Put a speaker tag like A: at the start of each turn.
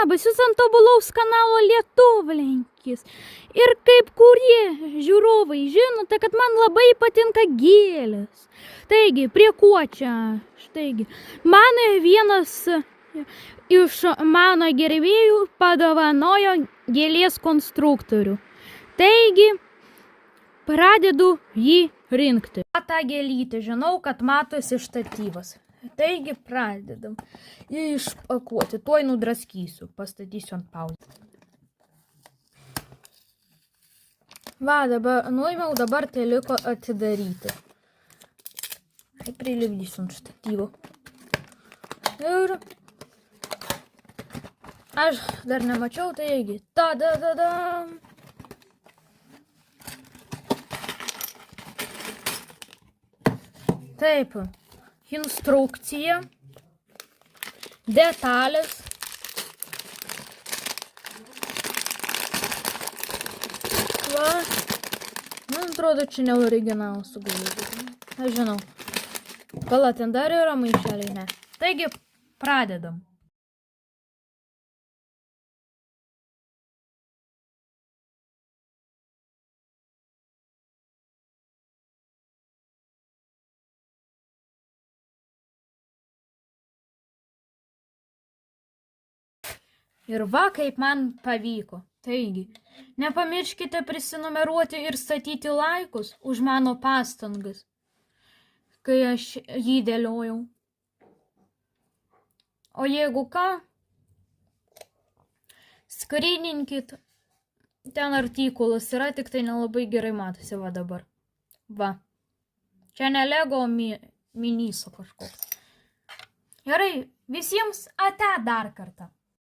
A: labas, jūs ant tobulaus kanalo Lietuvlenkis. Ir kaip kurie žiūrovai žinote, kad man labai patinka gėlės. Taigi, prie ko čia? Štaigi, man vienas iš mano gerbėjų padovanojo gėlės konstruktorių. Taigi, pradedu jį rinkti. Ta gėlytė, žinau, kad matosi štatyvas. Taigi pradedam išpakuoti. Tuoj nudraskysiu. Pastatysiu ant pauzės. Va, nuėmiau, dabar tai liko atidaryti. Tai prilipdysiu ant štatyvo. Ir aš dar nemačiau, taigi. Ta-da-da-dam. Taip. Instrukcija, detalės, va, atrodo, čia ne originalus sugalvoti, aš žinau, pala, ten dar yra maišeliai, ne, taigi, pradedam. Ir va, kaip man pavyko. Taigi, nepamirškite prisinumeruoti ir statyti laikus už mano pastangas, kai aš jį dėliojau. O jeigu ką, skrininkit, ten artikulas yra, tik tai nelabai gerai matosi, va dabar. Va. Čia ne Lego miniso kažkoks. Gerai, visiems ate dar kartą.